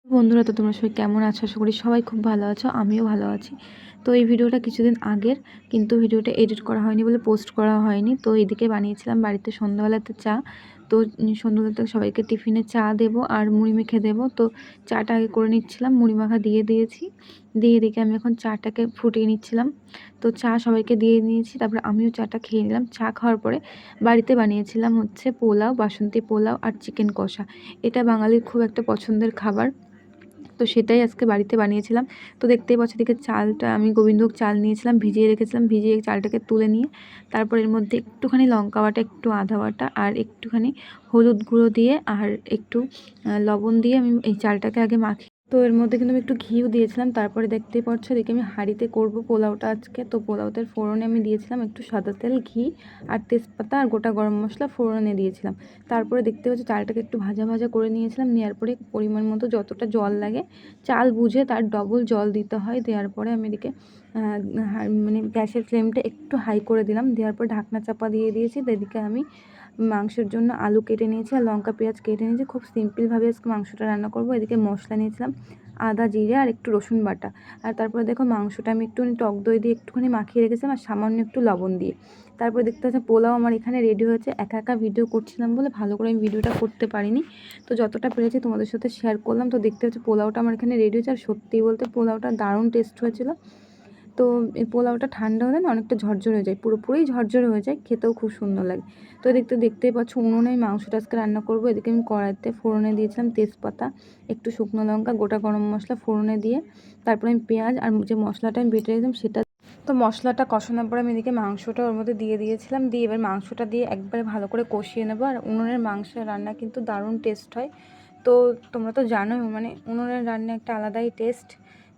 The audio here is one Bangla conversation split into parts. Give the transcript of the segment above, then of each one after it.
বন্ধুরা, তো তোমরা সবাই কেমন আছো? আশা করি সবাই খুব ভালো আছো, আমিও ভালো আছি। তো এই ভিডিওটা কিছুদিন আগের, কিন্তু ভিডিওটা এডিট করা হয়নি বলে পোস্ট করা হয়নি। তো এদিকে বানিয়েছিলাম বাড়িতে সন্ধ্যাবেলাতে চা। তো সন্ধ্যাবেলাতে সবাইকে টিফিনে চা দেবো আর মুড়ি মেখে দেবো। তো চাটা আগে করে নিচ্ছিলাম, মুড়ি মাখা দিয়ে দিয়েছি। দিয়ে এদিকে আমি এখন চাটাকে ফুটিয়ে নিচ্ছিলাম। তো চা সবাইকে দিয়ে নিয়েছি, তারপরে আমিও চাটা খেয়ে নিলাম। চা খাওয়ার পরে বাড়িতে বানিয়েছিলাম হচ্ছে পোলাও, বাসন্তী পোলাও আর চিকেন কষা। এটা বাঙালির খুব একটা পছন্দের খাবার। তো সেটাই আজকে বাড়িতে বানিয়েছিলাম। তো দেখতেই পাচ্ছ, এদিকে চালটা আমি গোবিন্দভোগ চাল নিয়েছিলাম, ভিজিয়ে রেখেছিলাম। ভিজিয়ে চালটাকে তুলে নিয়ে তারপর এর মধ্যে একটুখানি লঙ্কা বাটা, একটু আদা বাটা আর একটুখানি হলুদ গুঁড়ো দিয়ে আর একটু লবণ দিয়ে আমি এই চালটাকে আগে মাখি। তো এর মধ্যে কিন্তু আমি একটু ঘিও দিয়েছিলাম। তারপরে দেখতেই পাচ্ছ, এদিকে আমি হাঁড়িতে করব পোলাওটা আজকে। তো পোলাওতে ফোড়নে আমি দিয়েছিলাম একটু সাদা তেল, ঘি আর তেজপাতা আর গোটা গরম মশলা ফোড়নে দিয়েছিলাম। তারপরে দেখতে পাচ্ছি চালটাকে একটু ভাজা ভাজা করে নিয়েছিলাম। নেওয়ার পরে পরিমাণ মতো যতটা জল লাগে, চাল বুঝে তার ডবল জল দিতে হয়। দেওয়ার পরে আমি এদিকে মানে গ্যাসের ফ্লেমটা একটু হাই করে দিলাম। দেওয়ার পর ঢাকনা চাপা দিয়ে দিয়েছি। এদিকে আমি মাংসের জন্য আলু কেটে নিয়েছি আর লঙ্কা পেঁয়াজ কেটে নিয়েছি। খুব সিম্পলভাবে আজকে মাংসটা রান্না করব। এদিকে মশলা নিয়েছিলাম আদা জিরে আর একটু রসুন বাটা। আর তারপরে দেখো মাংসটা আমি একটুখানি টক দই দিয়ে একটুখানি মাখিয়ে রেখেছিলাম আর সামান্য একটু লবণ দিয়ে। তারপরে দেখতে পাচ্ছি পোলাও আমার এখানে রেডি হয়েছে। একা একা ভিডিও করছিলাম বলে ভালো করে আমি ভিডিওটা করতে পারিনি। তো যতটা পেরেছি তোমাদের সাথে শেয়ার করলাম। তো দেখতে পাচ্ছি পোলাওটা আমার এখানে রেডি হয়েছে। আর সত্যি বলতে পোলাওটা দারুণ টেস্ট হয়েছিল। তো এই পোলাওটা ঠান্ডা হলে না অনেকটা ঝরঝরে হয়ে যায়, পুরোপুরি ঝরঝরে হয়ে যায়, খেতেও খুব সুন্দর লাগে। তো দেখতেই পাচ্ছ উনুনে আমি মাংসটা আজকে রান্না করবো। এদিকে আমি কড়াইতে ফোড়নে দিয়েছিলাম তেজপাতা, একটু শুকনো লঙ্কা, গোটা গরম মশলা ফোড়নে দিয়ে তারপরে আমি পেঁয়াজ আর যে মশলাটা আমি বেটে রেখেছিলাম সেটা। তো মশলাটা কষানোর পরে আমি এদিকে মাংসটা ওর মধ্যে দিয়ে দিয়েছিলাম। দিয়ে এবার মাংসটা দিয়ে একবারে ভালো করে কষিয়ে নেবো। আর উনুনের মাংসের রান্না কিন্তু দারুণ টেস্ট হয়। তো তোমরা তো জানোই, মানে উনুনের রান্না একটা আলাদাই টেস্ট।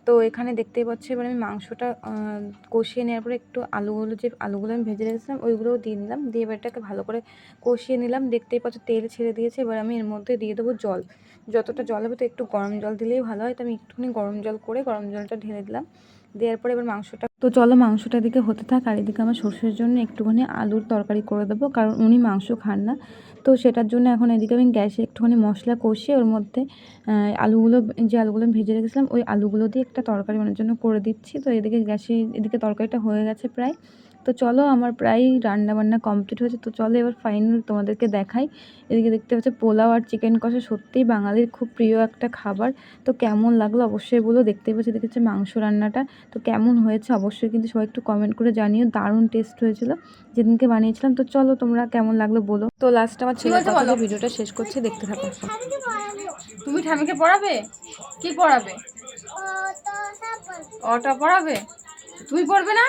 তো এখানে দেখতেই পাচ্ছি এবার আমি মাংসটা কষিয়ে নেওয়ার পরে একটু আলুগুলো আমি ভেজে রেখেছিলাম ওইগুলোও দিয়ে নিলাম। দিয়ে এবার এটাকে ভালো করে কষিয়ে নিলাম। দেখতেই পাচ্ছ তেল ছেড়ে দিয়েছে। এবার আমি এর মধ্যে দিয়ে দেবো জল। যতটা জল হবে, তো একটু গরম জল দিলেই ভালো হয়। তো আমি একটুখানি গরম জল করে গরম জলটা ঢেলে দিলাম। দেওয়ার পরে এবার মাংসটা, তো চলো মাংসটা এদিকে হতে থাক। আর এদিকে আমার শ্বশুরের জন্য একটুখানি আলুর তরকারি করে দেবো, কারণ উনি মাংস খান না। তো সেটার জন্য এখন এদিকে আমি গ্যাসে একটুখানি মশলা কষিয়ে ওর মধ্যে আলুগুলো আমি ভেজে রেখেছিলাম ওই আলুগুলো দিয়ে একটা তরকারি ওনার জন্য করে দিচ্ছি। তো এদিকে তরকারিটা হয়ে গেছে প্রায়। তো চলো আমার প্রায় রান্না বান্না কমপ্লিট হয়েছে। তো চলো এবার ফাইনাল তোমাদেরকে দেখাই। এদিকে দেখতে পাচ্ছি পোলাও আর চিকেন কষা সত্যিই বাঙালির খুব প্রিয় একটা খাবার। তো কেমন লাগলো অবশ্যই বলো। দেখতেই পাচ্ছি দেখেছি মাংস রান্নাটা। তো কেমন হয়েছে অবশ্যই কিন্তু সবাই একটু কমেন্ট করে জানিও। দারুণ টেস্ট হয়েছিল যেদিনকে বানিয়েছিলাম। তো চলো তোমরা কেমন লাগলো বলো। তো লাস্ট আমার ছেলের কথা বলে ভিডিওটা শেষ করছি, দেখতে থাকো। তুমি ঠামিকে পড়াবে? কি পড়াবে? অটা পড়াবে? তুমি পড়বে না?